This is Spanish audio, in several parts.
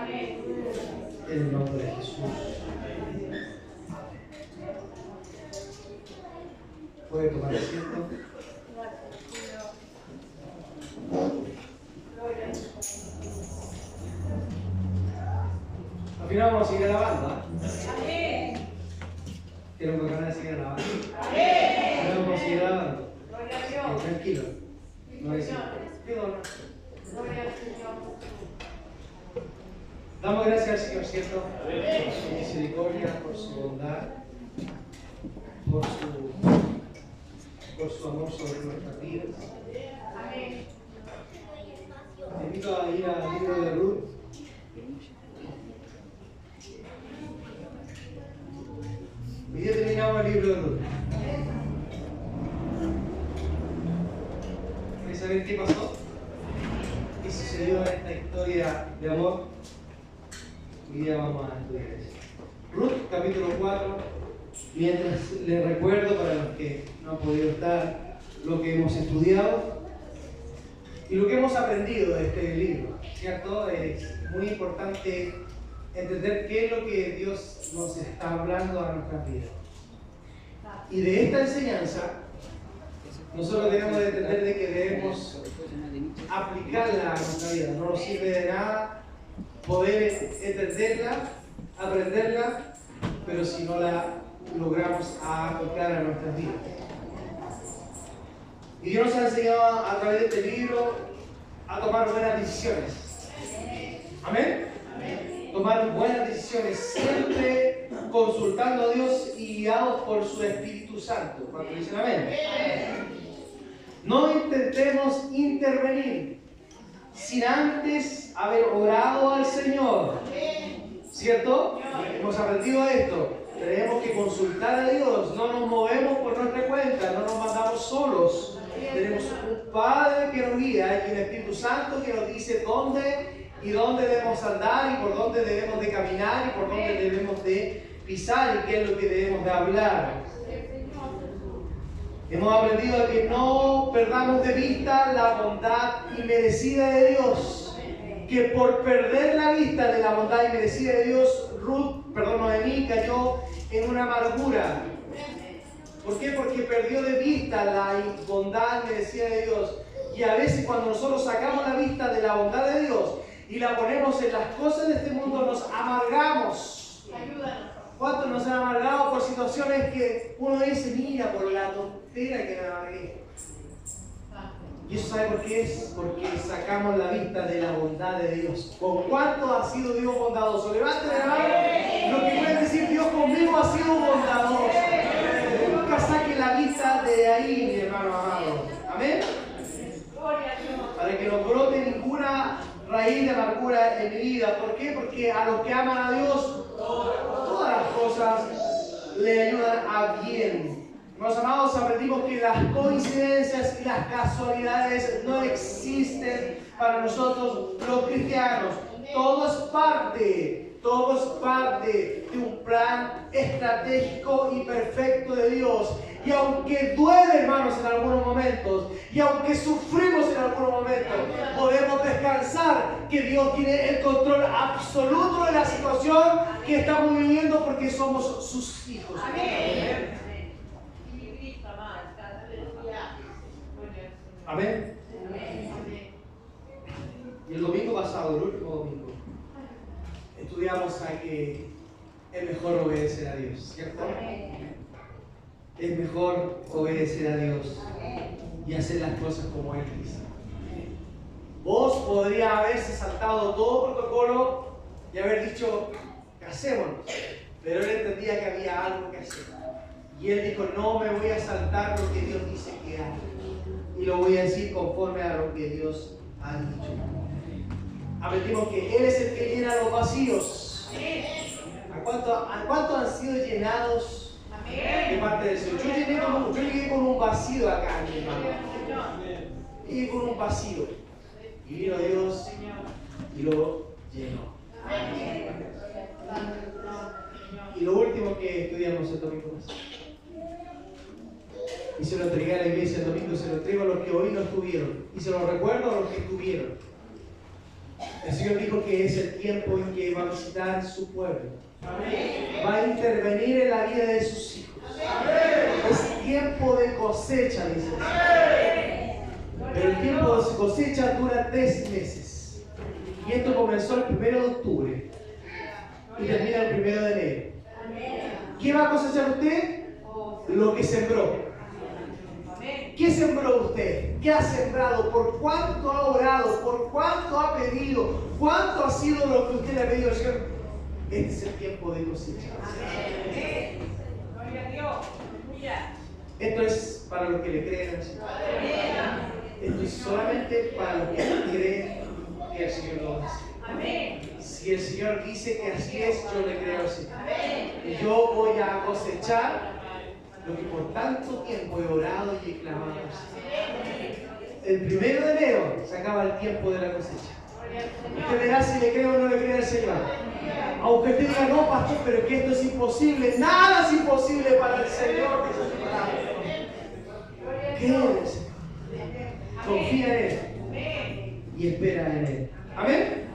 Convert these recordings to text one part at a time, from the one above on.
En el nombre de Jesús. Puede tomar asiento. Al final vamos a seguir alabando, ¿eh? Quiero que ganas de seguir alabando. Al final vamos a seguir alabando. Tranquilo. No hay Damos gracias al Señor, ¿cierto? Por su misericordia, por su bondad, por su amor sobre nuestras vidas. Te invito a ir al libro de Ruth. Hoy día terminamos el libro de Ruth. ¿Quieres saber qué pasó? ¿Qué sucedió en esta historia de amor? Hoy día vamos a estudiar eso. Ruth, capítulo 4. Mientras les recuerdo, para los que no han podido estar, lo que hemos estudiado y lo que hemos aprendido de este libro, ¿cierto? Es muy importante entender qué es lo que Dios nos está hablando a nuestras vidas. Y de esta enseñanza, nosotros debemos de entender de que debemos aplicarla a nuestra vida. No nos sirve de nada poder entenderla, aprenderla, pero si no la logramos aplicar a nuestras vidas. Y Dios nos ha enseñado a través de este libro a tomar buenas decisiones. ¿Amén? Tomar buenas decisiones, siempre consultando a Dios y guiados por su Espíritu Santo. Cuando dicen amén. No intentemos intervenir sin antes haber orado al Señor. ¿Cierto? Hemos aprendido esto. Tenemos que consultar a Dios. No nos movemos por nuestra cuenta, no nos mandamos solos. Tenemos un Padre que nos guía y un Espíritu Santo que nos dice dónde debemos andar y por dónde debemos de caminar y por dónde debemos de pisar y qué es lo que debemos de hablar. Hemos aprendido que no perdamos de vista la bondad inmerecida de Dios. Que por perder la vista de la bondad inmerecida de Dios, Noemí cayó en una amargura. ¿Por qué? Porque perdió de vista la bondad inmerecida de Dios. Y a veces cuando nosotros sacamos la vista de la bondad de Dios y la ponemos en las cosas de este mundo, nos amargamos. ¿Cuántos nos han amargado por situaciones que uno dice, mira, por la tontera que me amargué? ¿Y eso sabe por qué es? Porque sacamos la vista de la bondad de Dios. ¿Con cuánto ha sido Dios bondadoso? Levanten la mano. Lo que pueden decir, Dios conmigo ha sido bondadoso. Nunca saque la vista de ahí, mi hermano amado. Amén. Para que no brote ninguna raíz de amargura en mi vida. ¿Por qué? Porque a los que aman a Dios, todas las cosas le ayudan a bien. Hermanos amados, aprendimos que las coincidencias y las casualidades no existen para nosotros los cristianos. Todo es parte de un plan estratégico y perfecto de Dios. Y aunque duele, hermanos, en algunos momentos, y aunque sufrimos en algunos momentos, podemos descansar que Dios tiene el control absoluto de la situación que estamos viviendo porque somos sus hijos. Amén. Amén. Y el domingo pasado, el último domingo, estudiamos a que es mejor obedecer a Dios, ¿cierto? Es mejor obedecer a Dios y hacer las cosas como Él dice. Vos podrías haberse saltado todo protocolo y haber dicho, casémonos, pero Él entendía que había algo que hacer. Y Él dijo, no me voy a saltar lo que Dios dice que haga. Y lo voy a decir conforme a lo que Dios ha dicho. Aprendimos que Él es el que llena los vacíos. ¿A cuánto han sido llenados de parte del Señor? Yo llegué con un vacío acá, mi hermano. Llegué con un vacío. Y vino Dios y lo llenó. Y lo último que estudiamos el domingo pasado. Y se lo entregué a la iglesia el domingo, se lo entrego a los que hoy no estuvieron. Y se lo recuerdo a los que estuvieron. El Señor dijo que es el tiempo en que va a visitar su pueblo. Va a intervenir en la vida de sus hijos. Es tiempo de cosecha, dice. Pero el tiempo de cosecha dura 3 meses. Y esto comenzó el 1 de octubre y termina el 1 de enero. ¿Qué va a cosechar usted? Lo que sembró. ¿Qué sembró usted? ¿Qué ha sembrado? ¿Por cuánto ha orado? ¿Por cuánto ha pedido? ¿Cuánto ha sido lo que usted le ha pedido al Señor? Este es el tiempo de cosecha. Gloria a Dios. Esto es para los que le creen al Señor. Esto es solamente para los que creen que el Señor lo hace. Si el Señor dice que así es, yo le creo al Señor. Y yo voy a cosechar lo que por tanto tiempo he orado y he clamado al Señor. El 1 de enero se acaba el tiempo de la cosecha. Usted verá si le cree o no le cree al Señor. Aunque usted diga, no, pastor, pero que esto es imposible. Nada es imposible para el Señor. Cree en el Señor. Confía en Él. Y espera en Él. Amén.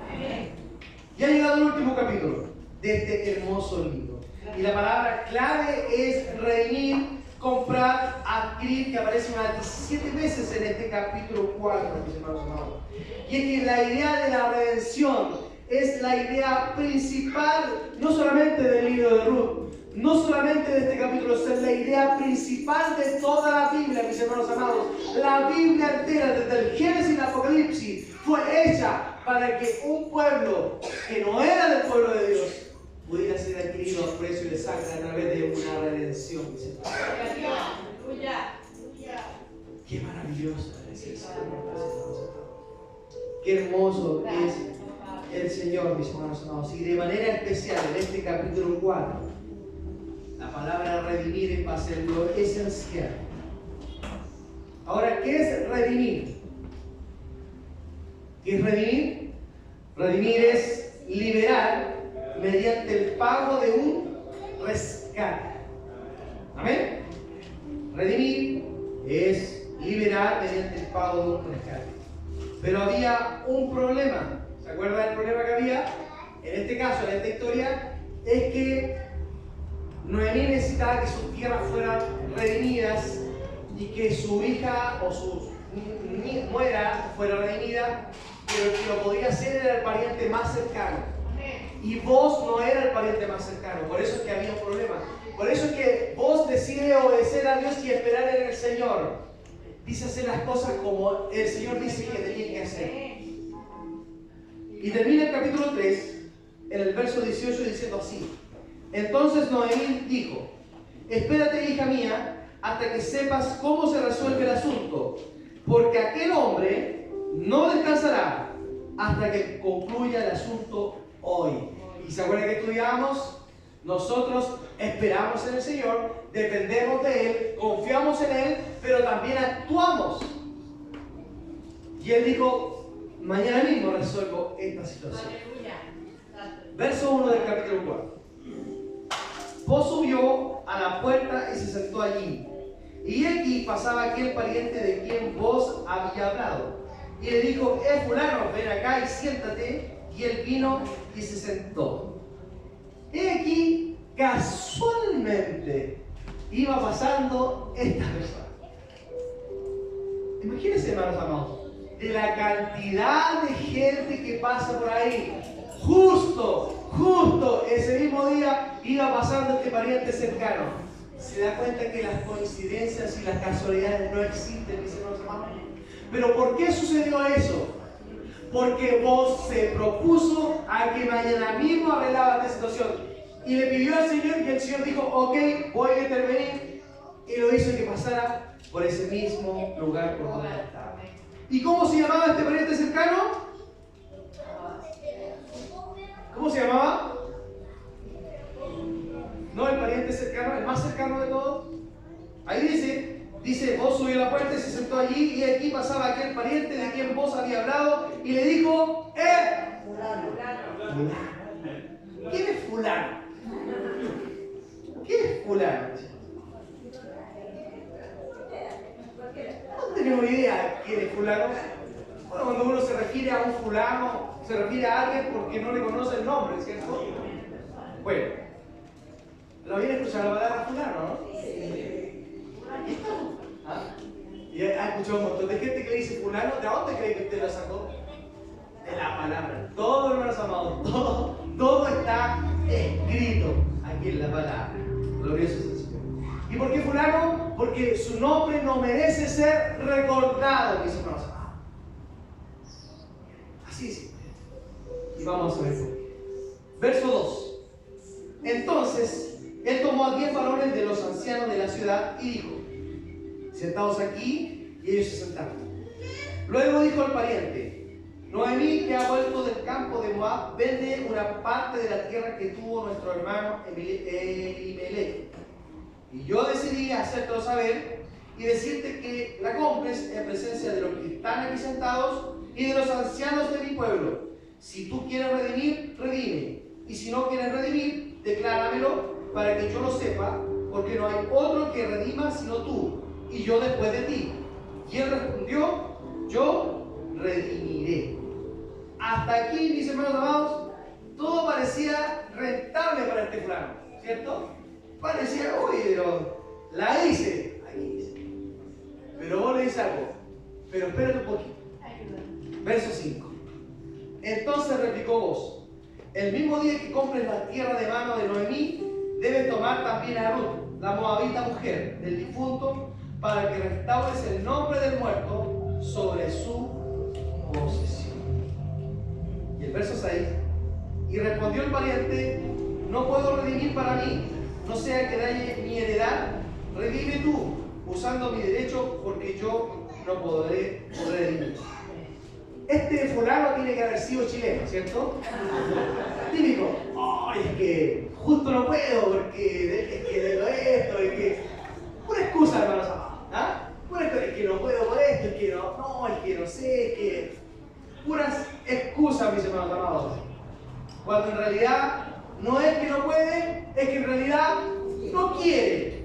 Ya ha llegado el último capítulo de este hermoso libro. Y la palabra clave es redimir, comprar, adquirir, que aparece unas 17 veces en este capítulo 4, mis hermanos amados. Y es que la idea de la redención es la idea principal, no solamente del libro de Ruth, no solamente de este capítulo, es la idea principal de toda la Biblia, mis hermanos amados. La Biblia entera, desde el Génesis al Apocalipsis, fue hecha para que un pueblo que no era del pueblo de Dios pudiera ser adquirido a precio de sangre a través de una redención. Qué maravilloso es el Señor. Qué hermoso es el Señor, mis hermanos amados. Y de manera especial en este capítulo 4, la palabra redimir va a ser lo esencial. Ahora, ¿qué es redimir? ¿Qué es redimir? Redimir es liberar mediante el pago de un rescate. ¿Amén? Redimir es liberar mediante el pago de un rescate. Pero había un problema. ¿Se acuerdan del problema que había? En este caso, en esta historia, es que Noemí necesitaba que sus tierras fueran redimidas y que su hija o su nuera fuera redimida, pero el que lo podía hacer era el pariente más cercano. Y vos no era el pariente más cercano, por eso es que había un problema. Por eso es que vos decides obedecer a Dios y esperar en el Señor. Dice hacer las cosas como el Señor dice que tenía que hacer. Y termina el capítulo 3, en el verso 18, diciendo así. Entonces Noemí dijo, espérate, hija mía, hasta que sepas cómo se resuelve el asunto, porque aquel hombre no descansará hasta que concluya el asunto hoy. ¿Y se acuerdan que estudiábamos? Nosotros esperamos en el Señor, dependemos de Él, confiamos en Él, pero también actuamos. Y Él dijo, mañana mismo resuelvo esta situación. Verso 1 del capítulo 4. Vos subió a la puerta y se sentó allí. Y aquí pasaba aquel pariente de quien vos había hablado. Y le dijo, fulano, ven acá y siéntate. Y él vino y se sentó. He aquí, casualmente, iba pasando esta persona. Imagínense, hermanos amados, de la cantidad de gente que pasa por ahí. Justo ese mismo día iba pasando este pariente cercano. Se da cuenta que las coincidencias y las casualidades no existen, mis hermanos amados. Pero ¿por qué sucedió eso? Porque vos se propuso a que mañana mismo arreglaba esta situación. Y le pidió al Señor y el Señor dijo, ok, voy a intervenir. Y lo hizo que pasara por ese mismo lugar por donde estaba. ¿Y cómo se llamaba este pariente cercano? ¿Cómo se llamaba? No, el pariente cercano, el más cercano de todos. Ahí dice, vos subió a la puerta y se sentó allí, y aquí pasaba aquel pariente de quien vos había hablado, y le dijo, fulano. ¿Quién es fulano? ¿Quién es fulano? No tenemos idea quién es fulano. Bueno, cuando uno se refiere a un fulano, se refiere a alguien porque no le conoce el nombre, ¿cierto? Bueno, ¿lo habían escuchado la palabra fulano, no? ¿Ah? Y ha escuchado un montón de gente que le dice fulano. ¿De dónde cree que usted la sacó? De la palabra. Todo, hermanos amados, todo está escrito aquí en la palabra. Glorioso es el Señor. ¿Y por qué fulano? Porque su nombre no merece ser recordado, mis hermanos amados. Así es. Y vamos a ver por qué. Verso 2. Entonces, él tomó a 10 varones de los ancianos de la ciudad y dijo: sentados aquí, y ellos se sentaron. Luego dijo al pariente: Noemí, que ha vuelto del campo de Moab, vende una parte de la tierra que tuvo nuestro hermano Elimelech. Y yo decidí hacértelo saber y decirte que la compres en presencia de los que están aquí sentados y de los ancianos de mi pueblo. Si tú quieres redimir, redime. Y si no quieres redimir, decláramelo para que yo lo sepa, porque no hay otro que redima sino tú, y yo después de ti. Y él respondió: yo redimiré. Hasta aquí, mis hermanos amados, todo parecía rentable para este fulano, ¿cierto? Parecía, uy, pero la hice. Ahí hice. Pero vos le dices algo, pero espérate un poquito. Verso 5. Entonces replicó vos: el mismo día que compres la tierra de mano de Noemí, debes tomar también a Ruth, la moabita mujer del difunto, para que restaures el nombre del muerto sobre su posesión. Y el verso 6. Y respondió el pariente: no puedo redimir para mí, no sea que dañe mi heredad. Redime tú, usando mi derecho, porque yo no podré redimir. Este fulano tiene que haber sido chileno, ¿cierto? Típico: ay, es que justo no puedo, porque es que de esto, es que... Una excusa, hermanos amados. ¿Ah? Bueno, es que no puedo por esto, es que no, es que no sé, es que... Puras excusas, mis hermanos amados. Cuando en realidad no es que no puede, es que en realidad no quiere.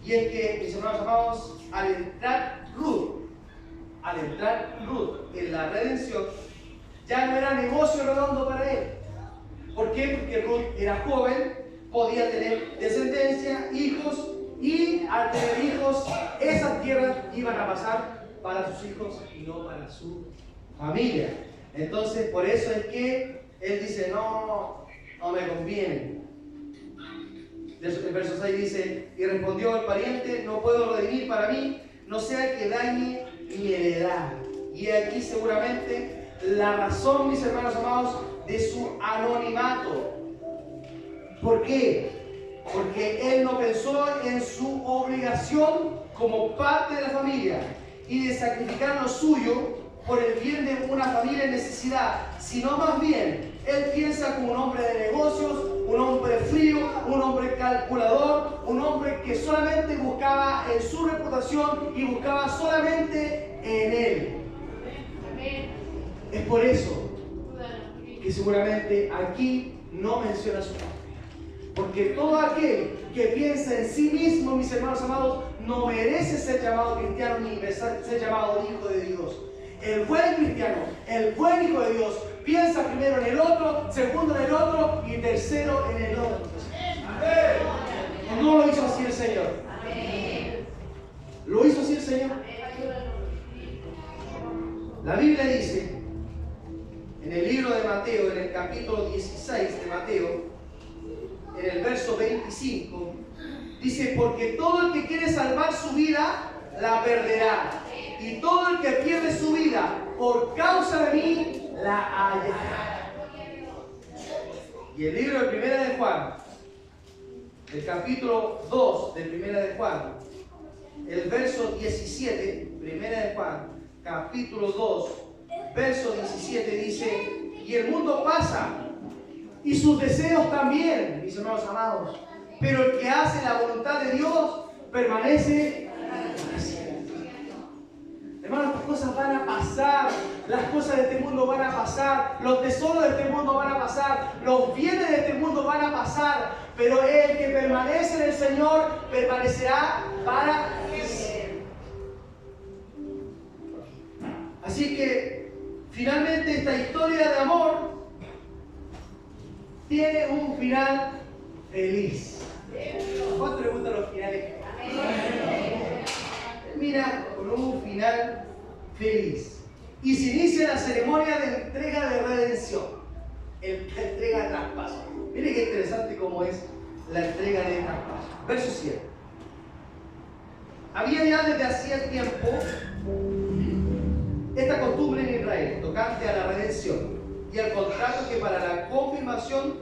Y es que, mis hermanos amados, al entrar Ruth en la redención, ya no era negocio redondo para él. ¿Por qué? Porque Ruth era joven, podía tener descendencia, hijos, y al tener hijos, esas tierras iban a pasar para sus hijos y no para su familia. Entonces, por eso es que él dice: no me conviene. El verso 6 dice: y respondió el pariente: no puedo redimir para mí, no sea que dañe mi heredad. Y aquí seguramente la razón, mis hermanos amados, de su anonimato. ¿Por qué? Porque él no pensó en su obligación como parte de la familia y de sacrificar lo suyo por el bien de una familia en necesidad, sino más bien él piensa como un hombre de negocios, un hombre frío, un hombre calculador, un hombre que solamente buscaba en su reputación y buscaba solamente en él. Es por eso que seguramente aquí no menciona su nombre. Porque todo aquel que piensa en sí mismo, mis hermanos amados, no merece ser llamado cristiano ni ser llamado hijo de Dios. El buen cristiano, el buen hijo de Dios, piensa primero en el otro, segundo en el otro y tercero en el otro. No lo hizo así el Señor. ¿Lo hizo así el Señor? La Biblia dice en el libro de Mateo, en el capítulo 16 de Mateo, en el verso 25, dice: porque todo el que quiere salvar su vida, la perderá. Y todo el que pierde su vida por causa de mí, la hallará. Y el libro de Primera de Juan, el capítulo 2 de Primera de Juan, el verso 17, Primera de Juan, capítulo 2, verso 17, dice: y el mundo pasa, y sus deseos también, mis hermanos amados, pero el que hace la voluntad de Dios permanece para siempre. Hermanos, las cosas van a pasar, las cosas de este mundo van a pasar, los tesoros de este mundo van a pasar, los bienes de este mundo van a pasar, pero el que permanece en el Señor permanecerá para siempre. Así que finalmente esta historia de amor tiene un final feliz. ¿Cuánto le gustan los finales? Termina con un final feliz. Y se inicia la ceremonia de entrega de redención. La entrega de traspaso. Miren qué interesante cómo es la entrega de traspaso. Verso 7. Había ya desde hacía tiempo esta costumbre en Israel, tocante a la redención y al contrato, que para la confirmación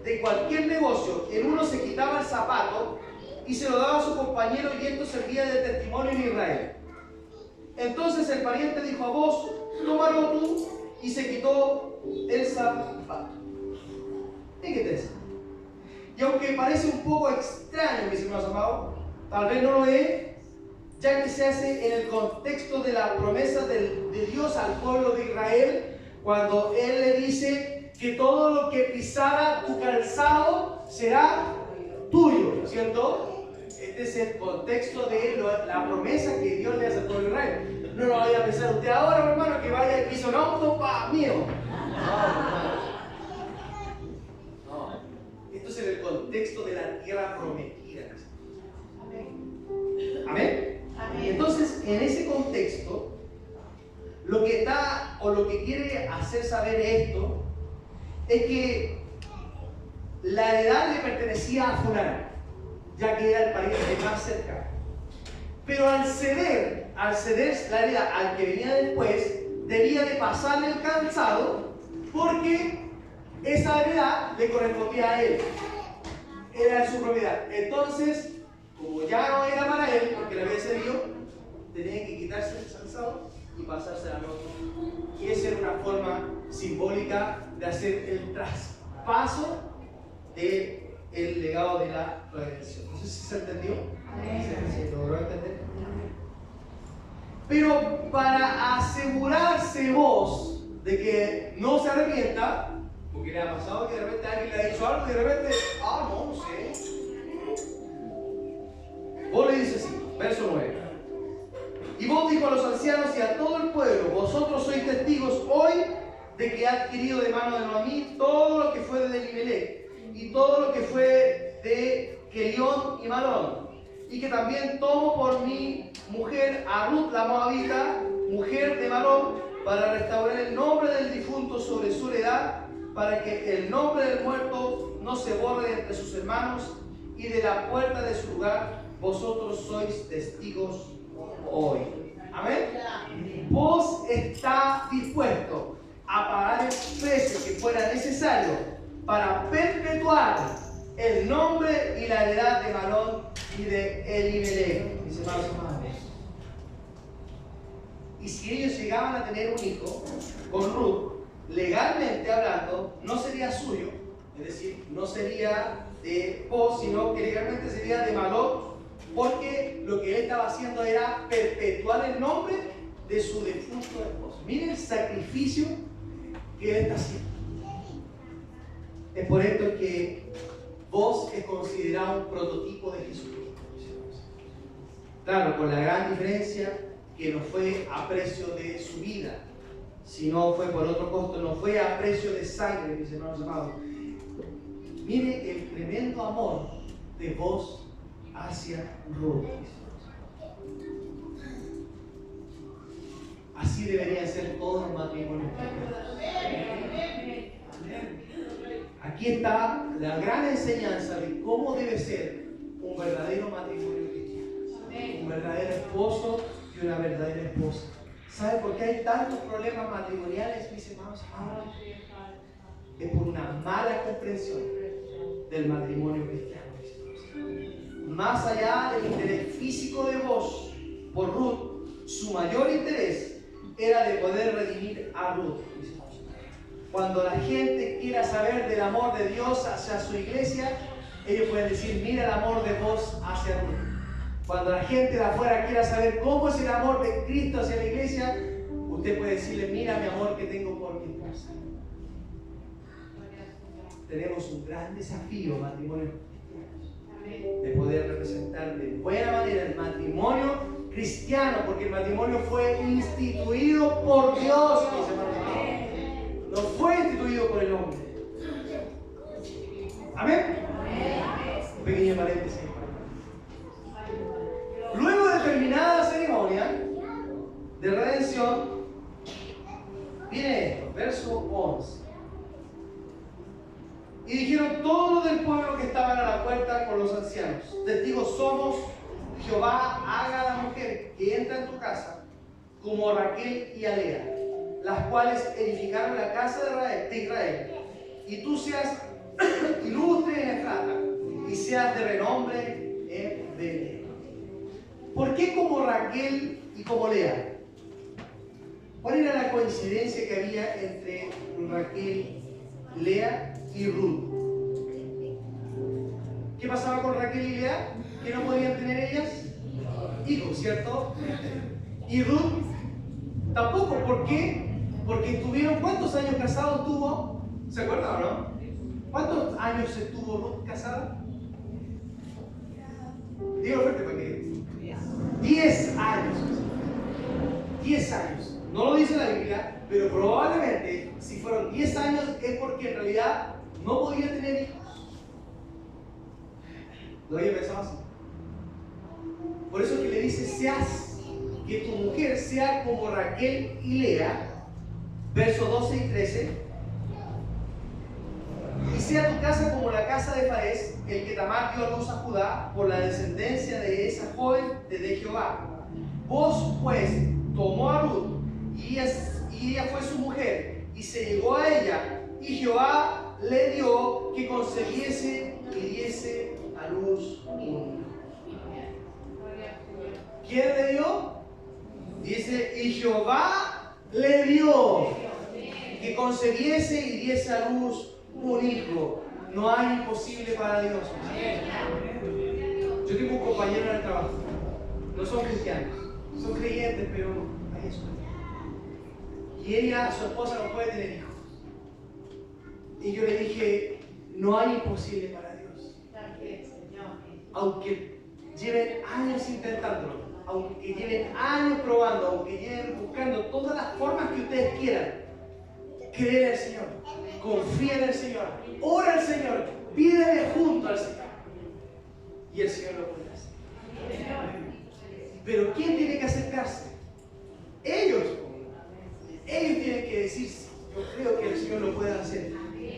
de cualquier negocio, el uno se quitaba el zapato y se lo daba a su compañero, y esto servía de testimonio en Israel. Entonces el pariente dijo a Booz: tómalo tú, y se quitó el zapato. Fíjate. Y aunque parece un poco extraño, mis hermanos amados, tal vez no lo es, ya que se hace en el contexto de la promesa de Dios al pueblo de Israel, cuando Él le dice que todo lo que pisara tu calzado será tuyo, ¿cierto? Este es el contexto de la promesa que Dios le hace al pueblo de Israel. No lo vaya a pensar usted ahora, hermano, que vaya y piso un auto para mío. No. Esto es en el contexto de la tierra prometida. Amén. Entonces, en ese contexto, lo que da o lo que quiere hacer saber esto es que la heredad le pertenecía a fulano, ya que era el pariente más cercano. Pero al ceder la heredad al que venía después, debía de pasarle el calzado, porque esa heredad le correspondía a él, era de su propiedad. Entonces, como ya no era para él, porque le había cedido, tenía que quitarse el calzado y pasárselo al otro. Y esa era una forma simbólica de hacer el traspaso del legado de la redención. No sé si se entendió. ¿Se logró entender? Pero para asegurarse vos de que no se arrepienta, porque le ha pasado que de repente alguien le ha dicho algo y de repente, no sé. Vos le dices así, verso 9. Y vos dijo a los ancianos y a todo el pueblo: vosotros sois testigos hoy de que he adquirido de mano de Noemí todo lo que fue de Elimelech y todo lo que fue de Kelión y Malón, y que también tomo por mi mujer a Ruth la Moabita, mujer de Malón, para restaurar el nombre del difunto sobre su heredad, para que el nombre del muerto no se borre entre sus hermanos, y de la puerta de su lugar vosotros sois testigos hoy. Amén. Vos está dispuesto a pagar el precio que fuera necesario para perpetuar el nombre y la heredad de Malón y de Elimelech, mis hermanos y hermanas. Y si ellos llegaban a tener un hijo con Ruth, legalmente hablando, no sería suyo, es decir, no sería de vos, sino que legalmente sería de Malón, porque lo que él estaba haciendo era perpetuar el nombre de su defunto esposo. Miren el sacrificio que él está haciendo. Es por esto que vos es considerado un prototipo de Jesucristo. Claro, con la gran diferencia que no fue a precio de su vida, sino fue por otro costo, no fue a precio de sangre, mis hermanos amados. Mire el tremendo amor de vos hacia Ruth. Así deberían ser todos los matrimonios. Aquí está la gran enseñanza de cómo debe ser un verdadero matrimonio cristiano. Un verdadero esposo y una verdadera esposa. ¿Sabe por qué hay tantos problemas matrimoniales, mis hermanos? Es por una mala comprensión del matrimonio cristiano. Más allá del interés físico de vos por Ruth, su mayor interés era de poder redimir a Ruth. Cuando la gente quiera saber del amor de Dios hacia su iglesia, ellos pueden decir: mira el amor de vos hacia Ruth. Cuando la gente de afuera quiera saber cómo es el amor de Cristo hacia la iglesia, usted puede decirle: mira mi amor que tengo por mi esposa. Tenemos un gran desafío, matrimonio, de poder representar de buena manera el matrimonio cristiano, porque el matrimonio fue instituido por Dios, mis hermanos. paréntesis. Luego de terminada la ceremonia de redención, viene esto, verso 11. Y dijeron todos los del pueblo que estaban a la puerta con los ancianos: testigos somos, Jehová haga a la mujer que entra en tu casa como a Raquel y a Lea, las cuales edificaron la casa de Israel, y tú seas ilustre en Efrata y seas de renombre en Belén. ¿Por qué como Raquel y como Lea? ¿Cuál era la coincidencia que había entre Raquel, Lea y Ruth? ¿Qué pasaba con Raquel y Lea? ¿Que no podían tener ellas hijos, cierto? Y Ruth tampoco. ¿Por qué? Porque estuvieron, ¿cuántos años casados tuvo? ¿Se acuerdan o no? ¿Cuántos años estuvo Ruth casada? Digo fuerte para que 10 años. 10 años. No lo dice la Biblia, pero probablemente si fueron 10 años es porque en realidad no podía tener hijos. ¿Lo había pensado así? Por eso que le dice, que tu mujer sea como Raquel y Lea, versos 12 y 13, y sea tu casa como la casa de Fares, el que Tamar dio a luz a Judá por la descendencia de esa joven de Jehová. Vos pues tomó a Ruth, y ella fue su mujer, y se llegó a ella, y Jehová le dio que concebiese y diese a luz un hijo. ¿Quién le dio? Dice, y Jehová le dio que concebiese y diese a luz un hijo. No hay imposible para Dios. Yo tengo un compañero en el trabajo, no son cristianos, son creyentes, pero hay eso. Y ella, su esposa, no puede tener hijos. Y yo le dije, no hay imposible para Dios. Aunque lleven años intentándolo, aunque lleven años probando, aunque lleven buscando todas las formas que ustedes quieran, cree al Señor, confía en el Señor, ora al Señor, pídele junto al Señor. Y el Señor lo puede hacer. Pero ¿quién tiene que acercarse? Ellos. Ellos tienen que decir, yo creo que el Señor lo puede hacer.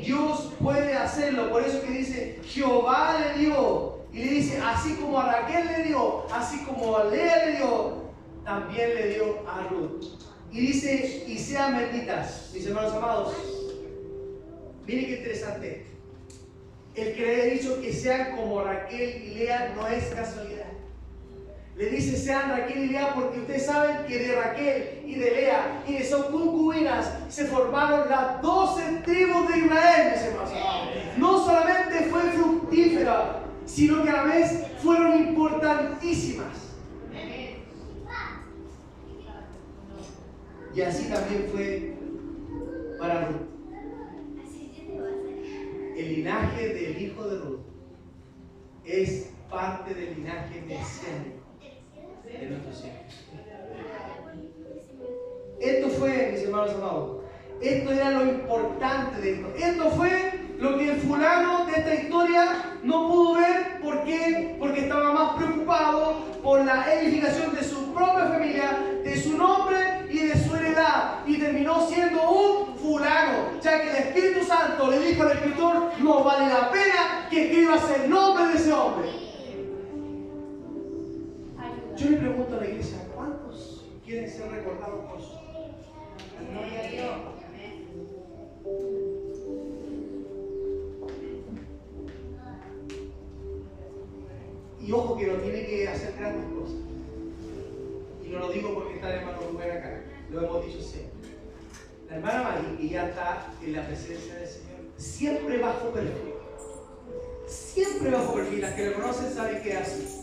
Dios puede hacerlo. Por eso que dice, Jehová le dio. Y le dice, así como a Raquel le dio, así como a Lea le dio, también le dio a Ruth. Y dice, y sean benditas, mis hermanos amados. Miren qué interesante. El que le he dicho que sean como Raquel y Lea no es casualidad. Le dice sean Raquel y Lea porque ustedes saben que de Raquel y de Lea y de sus concubinas se formaron las 12 tribus de Israel, mis hermanos. No solamente fue fructífera, sino que a la vez fueron importantísimas. Y así también fue para Ruth. El linaje del hijo de Ruth es parte del linaje mesiánico de nuestro Señor. Esto fue, mis hermanos amados, esto era lo importante de esto. Esto fue lo que el fulano de esta historia no pudo ver. ¿Por qué? Porque estaba más preocupado por la edificación de su propia familia, de su nombre y de su heredad. Y terminó siendo un fulano, ya que el Espíritu Santo le dijo al escritor, no vale la pena que escribas el nombre de ese hombre. Yo le pregunto a la iglesia, ¿cuántos quieren ser recordados por su gloria a Dios? Y ojo que no tiene que hacer grandes cosas. Y no lo digo porque está el hermano Rubén acá, lo hemos dicho siempre. La hermana María, que ya está en la presencia del Señor, siempre bajo perfil. Siempre bajo perfil. Las que lo conocen saben que es así.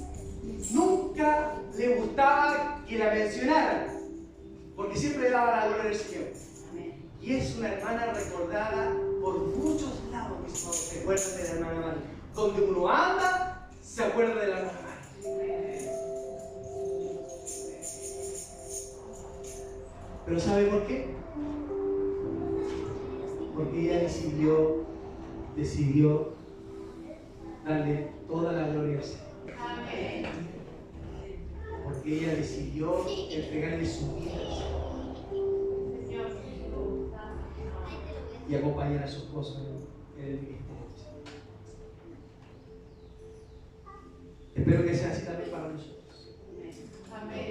Nunca le gustaba que la mencionaran, porque siempre le daba la gloria al Señor. Y es una hermana recordada por muchos lados, mis hermanos. Se acuerdan de la hermana María. Donde uno anda, se acuerda de la hermana María. ¿Pero sabe por qué? Porque ella decidió darle toda la gloria al Señor. Porque ella decidió entregarle su vida al Señor y acompañar a su esposo en el ministerio. Espero que sea así también para nosotros.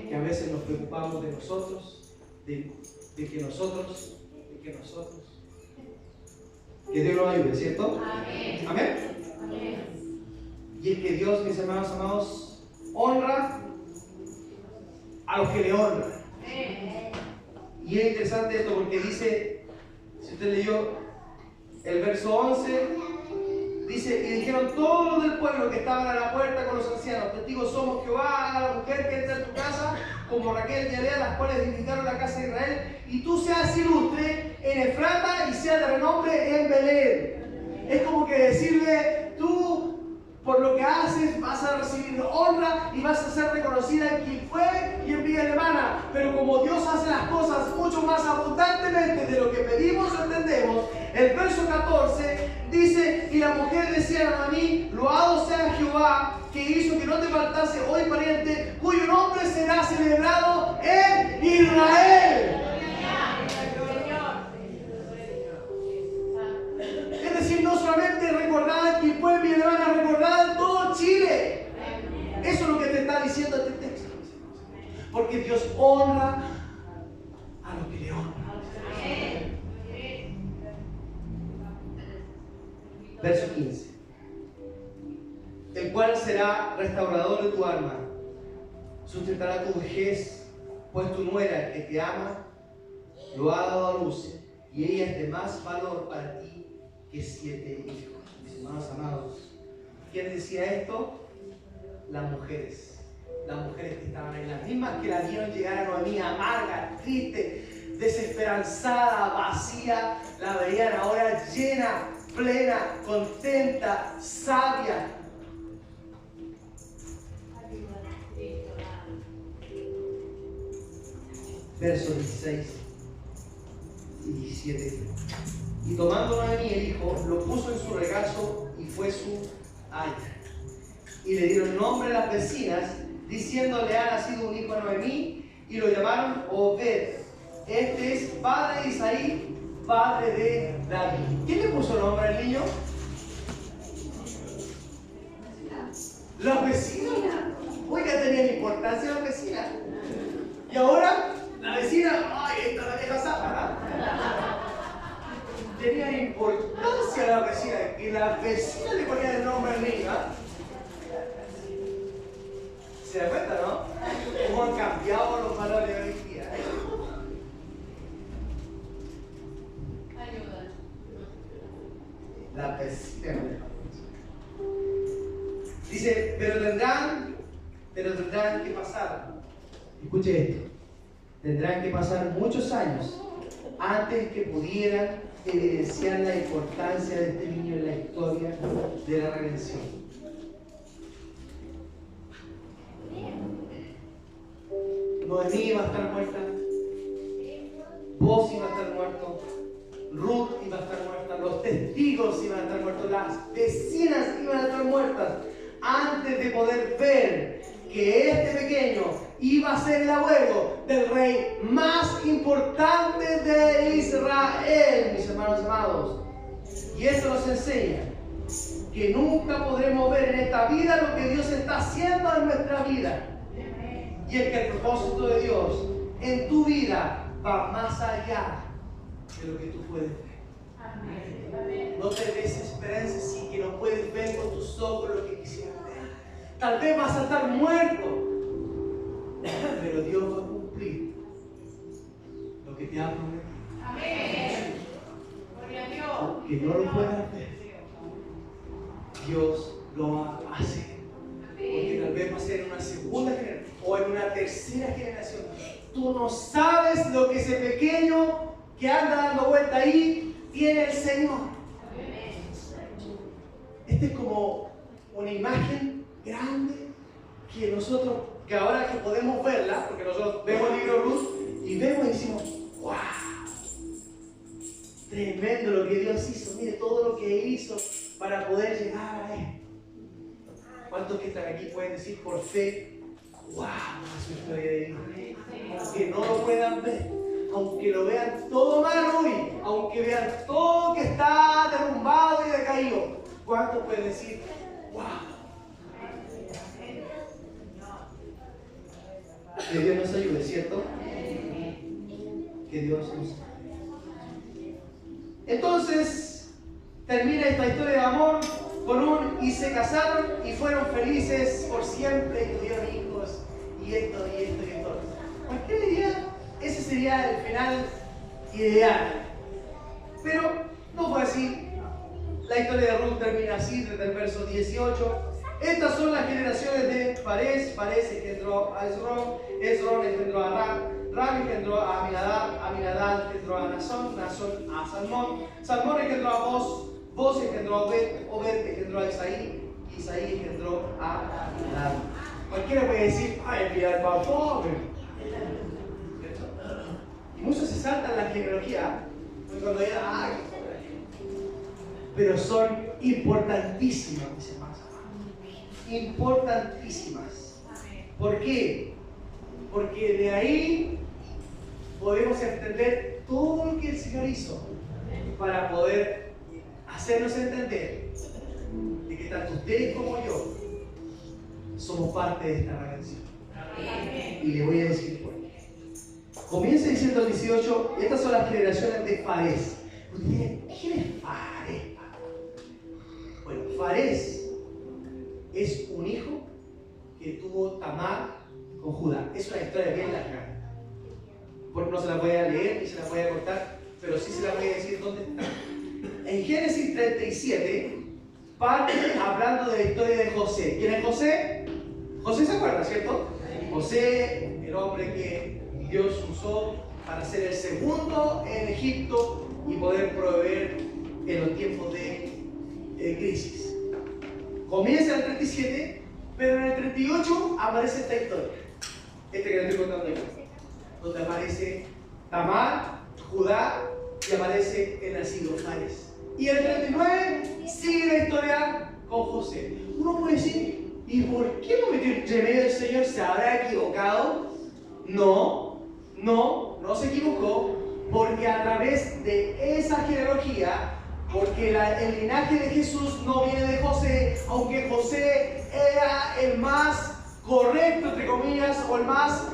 Que a veces nos preocupamos de nosotros, de que nosotros. Que Dios nos ayude, ¿cierto? Amén. Amén. Y es que Dios, mis hermanos amados, honra a los que le honran. Y es interesante esto porque dice, si usted leyó el verso 11, dice, y dijeron todos los del pueblo que estaban a la puerta con los ancianos, testigos somos Jehová, a la mujer que entra en tu casa, como Raquel y Lea, las cuales edificaron la casa de Israel, y tú seas ilustre en Efrata y seas de renombre en Belén. Es como que decirle, tú por lo que haces vas a recibir honra y vas a ser reconocida en quien fue y en vida alemana. Pero como Dios hace las cosas mucho más abundantemente de lo que pedimos o entendemos, el verso 14 dice, y la mujer decía a mí, loado sea Jehová, que hizo que no te faltase hoy pariente, cuyo nombre será celebrado en Israel. Es decir, no solamente recordar que fue mi hermana, recordar en todo Chile. Eso es lo que te está diciendo este texto. Porque Dios honra a los que le honran. Verso 15. El cual será restaurador de tu alma, sustentará tu vejez, pues tu nuera que te ama lo ha dado a luz, y ella es de más valor para ti que 7 hijos. Mis hermanos amados, ¿quién decía esto? Las mujeres que estaban ahí, las mismas que la vieron llegar a Noemí amarga, triste, desesperanzada, vacía, la veían ahora llena, plena, contenta, sabia. Versos 16 y 17. Y tomando Noemí el hijo, lo puso en su regazo y fue su haya. Y le dieron nombre a las vecinas, diciéndole ha nacido un hijo a Noemí, y lo llamaron Obed. Este es padre de Isaí, padre de David. ¿Quién le puso nombre al niño? Las vecinas. Oiga, tenían importancia las vecinas. Y ahora, la vecina, ay, esta es la vieja zapa, tenía importancia la vecina, que la vecina le ponía el nombre al niño. ¿Se da cuenta, no? ¿Cómo han cambiado los valores de hoy día? Ayuda. La vecina. Dice, pero tendrán que pasar. Escuche esto. Tendrán que pasar muchos años antes que pudieran evidenciar la importancia de este niño en la historia de la redención. Noemí iba a estar muerta, Boaz iba a estar muerto, Ruth iba a estar muerta, los testigos iban a estar muertos, las vecinas iban a estar muertas, antes de poder ver que este pequeño iba a ser el abuelo del rey más importante de Israel, mis hermanos amados. Y eso nos enseña que nunca podremos ver en esta vida lo que Dios está haciendo en nuestra vida. Y es que el propósito de Dios en tu vida va más allá de lo que tú puedes ver. No te desesperes si que no puedes ver con tus ojos lo que quisieras ver. Tal vez vas a estar muerto, pero Dios va a cumplir lo que te ha prometido. Amén. Gloria a Dios. Aunque no lo puedas ver, Dios lo va a hacer. Porque tal vez va a ser en una segunda generación o en una tercera generación. Tú no sabes lo que ese pequeño que anda dando vuelta ahí tiene el Señor. Este es como una imagen grande que nosotros, que ahora que podemos verla, porque nosotros vemos el libro de Ruth y vemos y decimos, ¡wow! Tremendo lo que Dios hizo, mire todo lo que hizo para poder llegar a Él. ¿Cuántos que están aquí pueden decir por fe, wow, es una historia de vida? Aunque no lo puedan ver, aunque lo vean todo mal hoy, aunque vean todo que está derrumbado y decaído, ¿cuántos pueden decir, wow? Que Dios nos ayude, ¿cierto? Que Dios nos ayude. Entonces, termina esta historia de amor con y se casaron y fueron felices por siempre y tuvieron hijos y esto. Cualquier día, ese sería el final ideal. Pero no fue así. La historia de Ruth termina así desde el verso 18. Estas son las generaciones de Fares. Fares engendró a Esrón engendró a Ram engendró a Aminadab engendró a Nasón a Salmón engendró a Boz engendró a Obed engendró a Isaí engendró a Aminadab. Cualquiera puede decir, ay, mira el más pobre. Y muchos se saltan la genealogía cuando digan, ay, pero son importantísimas, mis hermanos. Importantísimas. ¿Por qué? Porque de ahí podemos entender todo lo que el Señor hizo para poder hacernos entender de que tanto ustedes como yo somos parte de esta redención. Y le voy a decir por qué. Comienza diciendo el 18, estas son las generaciones de Fares. Ustedes dirán, ¿quién es Fares? Bueno, Fares es un hijo que tuvo Tamar con Judá. Es una historia bien larga. Porque no se la voy a leer ni se la voy a contar, pero sí se la voy a decir dónde está. En Génesis 37 parte hablando de la historia de José. ¿Quién es José? José se acuerda, ¿cierto? José, el hombre que Dios usó para ser el segundo en Egipto y poder proveer en los tiempos de crisis. Comienza en el 37, pero en el 38 aparece esta historia. Que le estoy contando yo. Donde aparece Tamar, Judá y aparece el nacido Fares. Y en el 39 sigue la historia con José. Uno puede decir, ¿y por qué no metió entre medio el Señor? ¿Se habrá equivocado? No se equivocó, porque a través de esa genealogía, porque el linaje de Jesús no viene de José, aunque José era el más correcto, entre comillas, o el más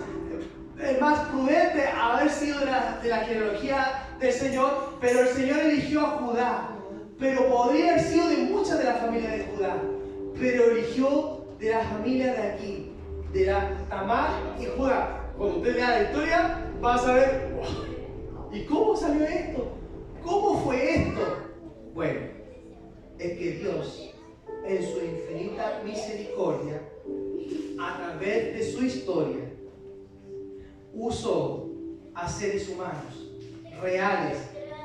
prudente a haber sido de la genealogía del Señor, pero el Señor eligió a Judá. Pero podría haber sido de muchas de las familias de Judá, pero eligió de la familia de aquí, de la Tamar y Judá. Cuando usted lea la historia, va a saber, wow, ¿y cómo salió esto? ¿Cómo fue esto? Bueno, es que Dios, en su infinita misericordia, a través de su historia, usó a seres humanos, reales,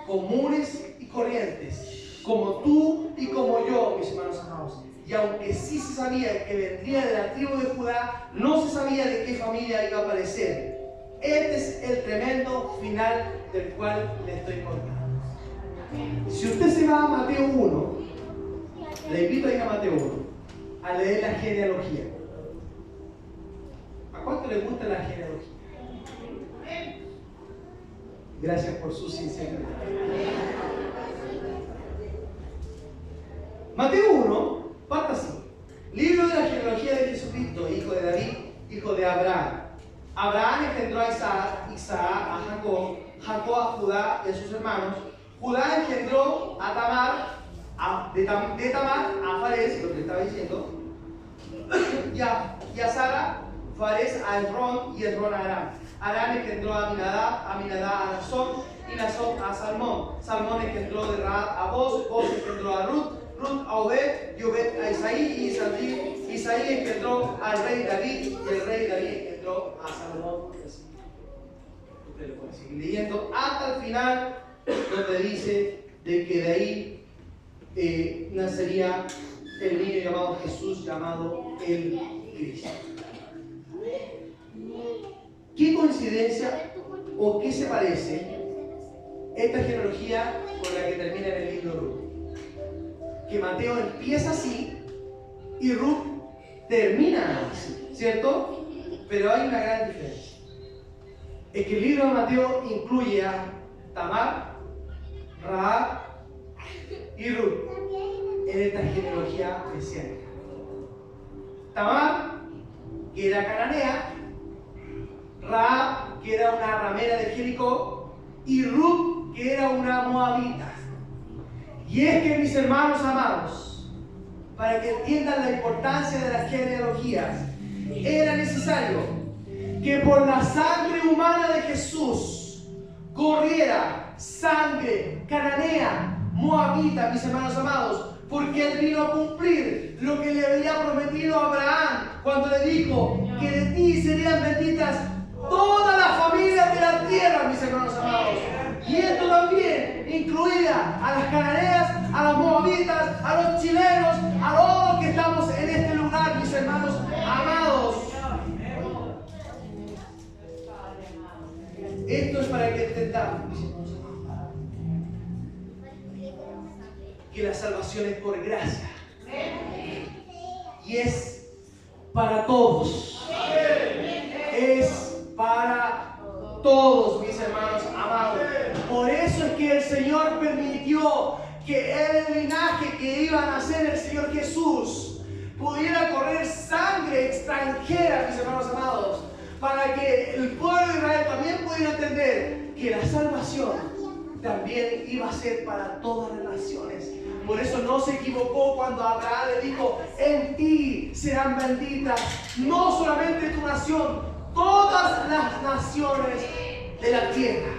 comunes y corrientes, como tú y como yo, mis hermanos amados. Y aunque sí se sabía que vendría de la tribu de Judá, no se sabía de qué familia iba a aparecer. Este es el tremendo final del cual le estoy contando. Si usted se va a Mateo 1, le invito a ir a Mateo 1, a leer la genealogía. ¿A cuánto le gusta la genealogía? Gracias por su sinceridad. Mateo 1, parte así. Libro de la genealogía de Jesucristo, hijo de David, hijo de Abraham. Abraham engendró a Isaac a Jacob a Judá y a sus hermanos. Judá engendró a Tamar, de Tamar a Fares, lo que estaba diciendo, y a Sara, Fares a Esrón y Esrón a Aram. Aram engendró a Aminadab a Nasón y Nasón a Salmón engendró de Rahab a Boz engendró a Ruth a Obed y Obed a Isaí y Isaí engendró al rey David y el rey David engendró a Salomón. Usted lo puede seguir leyendo hasta el final, donde dice de que de ahí nacería el niño llamado Jesús, llamado el Cristo. ¿Qué coincidencia o qué se parece esta genealogía con la que termina en el libro de Ruth? Que Mateo empieza así y Ruth termina así, ¿cierto? Pero hay una gran diferencia. Es que el libro de Mateo incluye a Tamar, Rahab y Ruth en esta genealogía mesiánica. Tamar, que era cananea, Rahab, que era una ramera de Jericó, y Ruth, que era una moabita. Y es que, mis hermanos amados, para que entiendan la importancia de las genealogías, era necesario que por la sangre humana de Jesús corriera sangre cananea, moabita, mis hermanos amados, porque Él vino a cumplir lo que le había prometido a Abraham cuando le dijo que de ti serían benditas todas las familias de la tierra, mis hermanos amados. Y esto también incluía a las cananeas, a los moabitas, a los chilenos, a todos los que estamos en este lugar, mis hermanos amados. Esto es para que entendamos, mis hermanos amados, que la salvación es por gracia y es para todos. Es para todos, mis hermanos amados. Por eso es que el Señor permitió que el linaje que iba a nacer el Señor Jesús pudiera correr sangre extranjera, mis hermanos amados, para que el pueblo de Israel también pudiera entender que la salvación también iba a ser para todas las naciones. Por eso no se equivocó cuando Abraham le dijo: en ti serán benditas no solamente tu nación, todas las naciones de la tierra.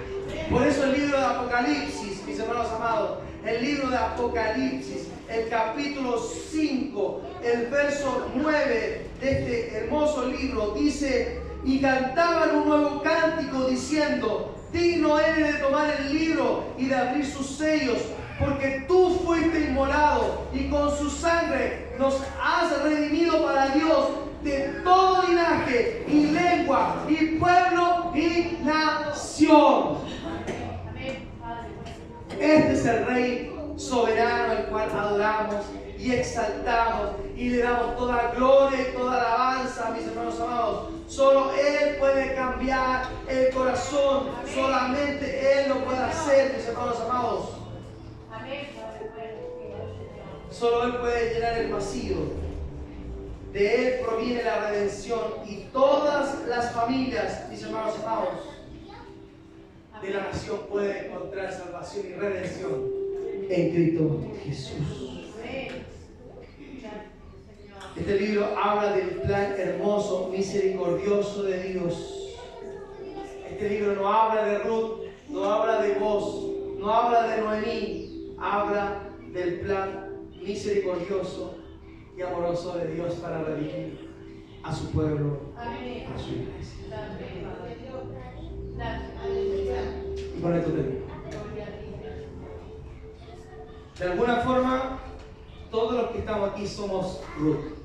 Por eso el libro de Apocalipsis, mis hermanos amados, el libro de Apocalipsis, el capítulo 5, el verso 9 de este hermoso libro dice: y cantaban un nuevo cántico diciendo: digno eres de tomar el libro y de abrir sus sellos, porque tú fuiste inmolado y con su sangre nos has redimido para Dios de todo linaje y lengua y pueblo y nación. Este es el Rey soberano al cual adoramos y exaltamos y le damos toda gloria y toda alabanza, mis hermanos amados. Solo Él puede cambiar el corazón, solamente Él lo puede hacer, mis hermanos amados. Solo Él puede llenar el vacío. De Él proviene la redención y todas las familias, mis hermanos amados, de la nación pueden encontrar salvación y redención en Cristo Jesús. Este libro habla del plan hermoso, misericordioso de Dios. Este libro no habla de Ruth, no habla de Boaz, no habla de Noemí, habla del plan misericordioso y amoroso de Dios para redimir a su pueblo, a su iglesia. Y con esto termino. De alguna forma, todos los que estamos aquí somos Ruth.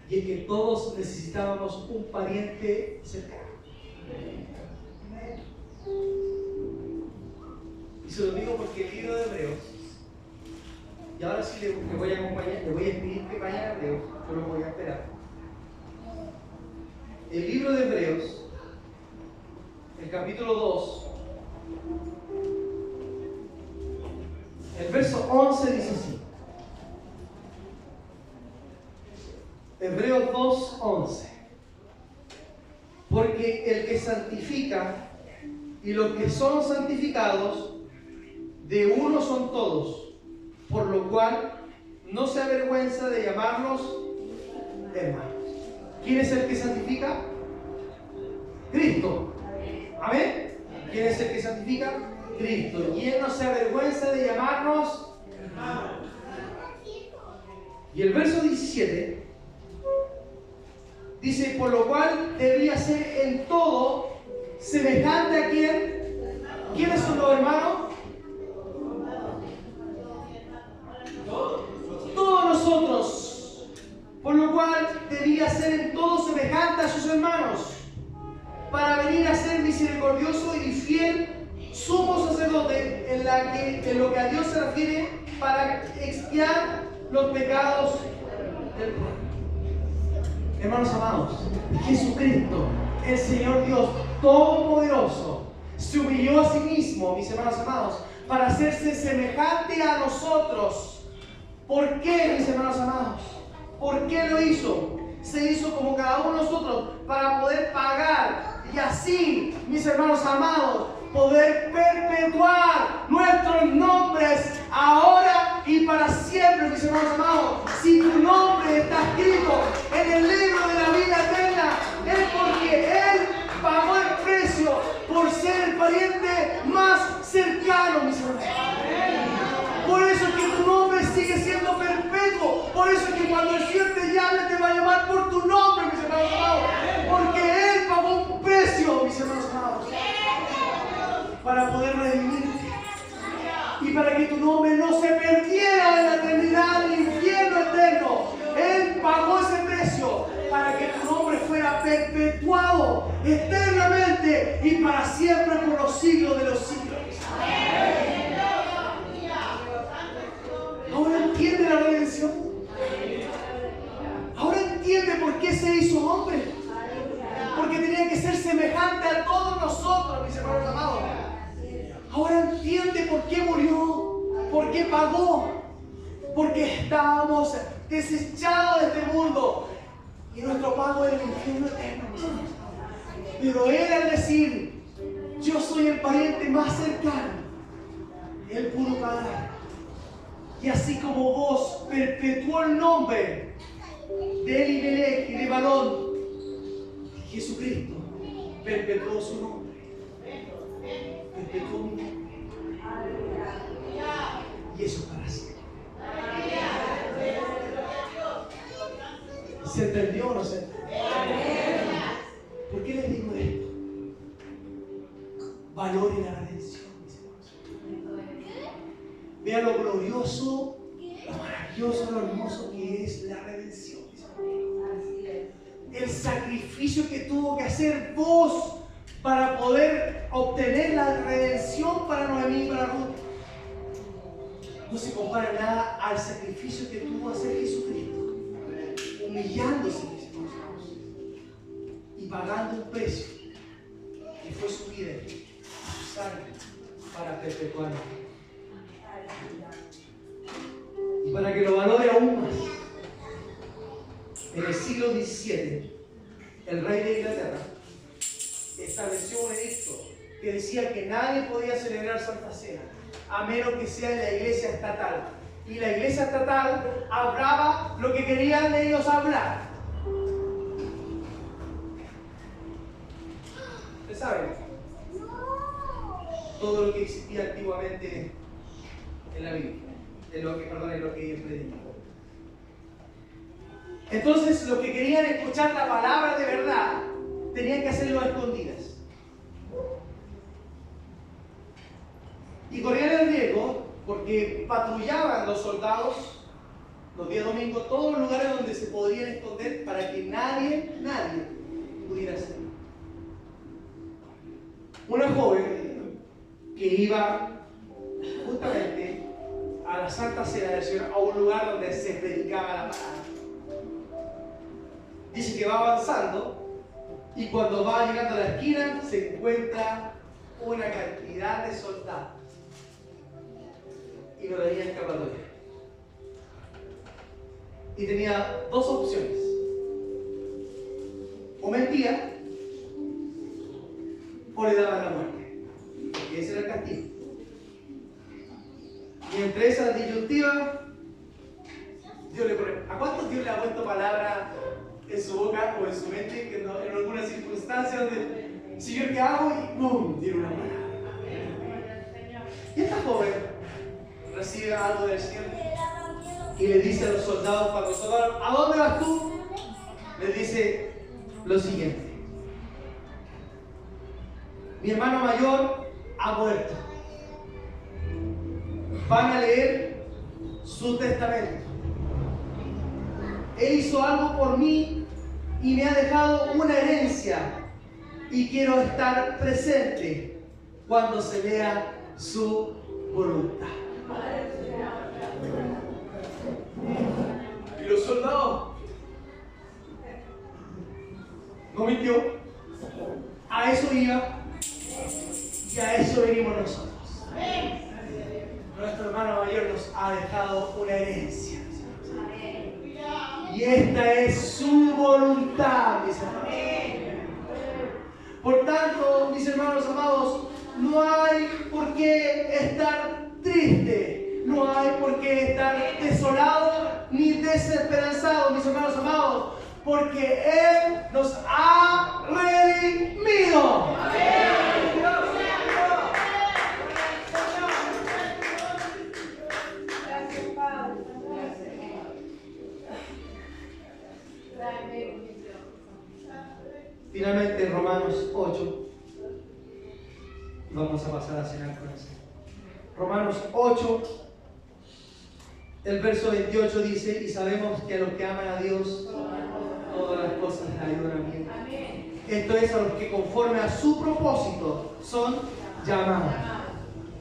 Y es que todos necesitábamos un pariente cercano. Y se lo digo porque el libro de Hebreos, y ahora sí le voy a acompañar, le voy a pedir que vaya a Hebreos, yo lo voy a esperar. El libro de Hebreos, el capítulo 2, el verso 11 dice así. Hebreos 2, 11. Porque el que santifica y los que son santificados, de uno son todos, por lo cual no se avergüenza de llamarlos hermanos. ¿Quién es el que santifica? Cristo. ¿Amén? ¿Quién es el que santifica? Cristo. Y Él no se avergüenza de llamarnos hermanos. Y el verso 17 dice: por lo cual debía ser en todo semejante a quién. ¿Quiénes son los hermanos? Todos nosotros. Por lo cual debía ser en todo semejante a sus hermanos, para venir a ser misericordioso y fiel sumo sacerdote en lo que a Dios se refiere, para expiar los pecados del pueblo. Hermanos amados, Jesucristo, el Señor Dios Todopoderoso, se humilló a sí mismo, mis hermanos amados, para hacerse semejante a nosotros. ¿Por qué, mis hermanos amados? ¿Por qué lo hizo? Se hizo como cada uno de nosotros para poder pagar y así, mis hermanos amados, poder perpetuar nuestros nombres ahora y para siempre, mis hermanos amados. Si tu nombre está escrito en el libro de la vida eterna, es porque Él pagó el precio por ser el pariente más cercano, mis hermanos. Por eso es que tu nombre sigue siendo perpetuo. Por eso es que cuando el Señor te llame, te va a llamar por tu nombre, mis hermanos amados. Porque Él pagó un precio, mis hermanos amados, para poder redimirte. Y para que tu nombre no se perdiera en la eternidad, en el infierno eterno. Él pagó ese precio para que tu nombre fuera perpetuado eternamente y para siempre por los siglos de los siglos. Ahora entiende la redención. Ahora entiende por qué se hizo hombre. Porque tenía que ser semejante a todos nosotros, mis hermanos amados. Ahora entiende por qué murió, por qué pagó. Porque estábamos desechados de este mundo y nuestro pago era el infierno eterno. Pero Él, al decir, yo soy el pariente más cercano, Él pudo pagar. Y así como vos perpetuó el nombre de Elimelech y de Balón, Jesucristo perpetuó su nombre. Perpetuó mi nombre. Y eso es para siempre. ¿Se entendió o no se entendió? ¿Por qué les digo esto? Valoren la redención, mis hermanos. Vean lo glorioso, lo maravilloso, lo hermoso que es la redención, mis hermanos. El sacrificio que tuvo que hacer vos para poder obtener la redención para Noemí y para Ruth no se compara nada al sacrificio que tuvo que hacer Jesucristo, humillándose, mis hermanos, y pagando un precio que fue su vida y su sangre para perpetuarlo. Y para que lo valore aún más, en el siglo XVII, el rey de Inglaterra estableció un edicto que decía que nadie podía celebrar Santa Cena a menos que sea en la iglesia estatal. Y la iglesia estatal hablaba lo que querían ellos hablar. ¿Ustedes saben? Todo lo que existía antiguamente en la Biblia, en lo que ellos predicaban. Entonces, los que querían escuchar la palabra de verdad tenían que hacerlo a escondidas. Y corrían el riesgo porque patrullaban los soldados los días domingos todos los lugares donde se podían esconder para que nadie pudiera hacerlo. Una joven que iba justamente a la Santa Cena del Señor, a un lugar donde se predicaba la palabra. Dice que va avanzando y cuando va llegando a la esquina se encuentra una cantidad de soldados y no tenía escapatoria. Y tenía dos opciones: o mentía o le daban la muerte, porque ese era el castigo. Y entre esas disyuntivas, Dios le pone. ¿A cuántos Dios le ha puesto palabra en su boca o en su mente que no, en alguna circunstancia donde, Señor, ¿qué hago? Y ¡pum! Tiene una palabra. Y esta joven recibe algo del cielo y le dice a los soldados, cuando los soldados, ¿a dónde vas tú? Les dice lo siguiente: mi hermano mayor ha muerto. Van a leer su testamento. Él hizo algo por mí y me ha dejado una herencia y quiero estar presente cuando se lea su voluntad. Y los soldados, no mintió, a eso iba y a eso venimos nosotros. Nuestro hermano mayor nos ha dejado una herencia, y esta es su voluntad, mis hermanos. Por tanto, mis hermanos amados, no hay por qué estar triste, no hay por qué estar desolado ni desesperanzado, mis hermanos amados, porque Él nos ha redimido. Finalmente, Romanos 8. Vamos a pasar a cenar con eso. Romanos 8, el verso 28 dice: y sabemos que a los que aman a Dios, todas las cosas les ayudan a bien. Esto es, a los que conforme a su propósito son llamados.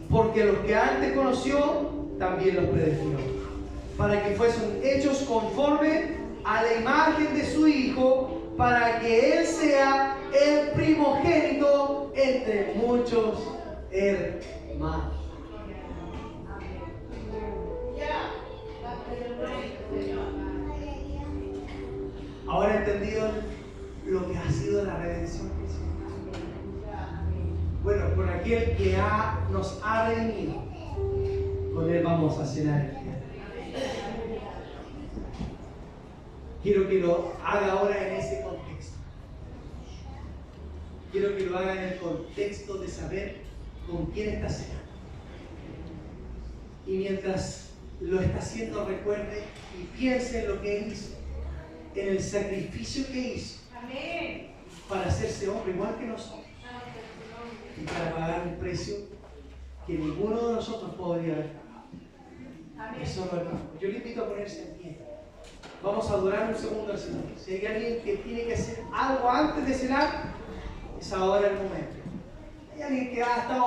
Porque los que antes conoció, también los predestinó, para que fuesen hechos conforme a la imagen de su Hijo, para que Él sea el primogénito entre muchos hermanos. Ahora entendido lo que ha sido la redención. Bueno, con aquel que nos ha redimido, con Él vamos a cenar. Quiero que lo haga ahora en ese contexto. Quiero que lo haga en el contexto de saber con quién está cenando. Y mientras lo está haciendo, recuerde y piense en lo que Él hizo, en el sacrificio que hizo. Amén. Para hacerse hombre igual que nosotros. Y para pagar un precio que ninguno de nosotros podría haber pagado. Eso no es nada. Yo le invito a ponerse en pie. Vamos a adorar un segundo al Señor. Si hay alguien que tiene que hacer algo antes de cenar, es ahora el momento. Hay alguien que ha estado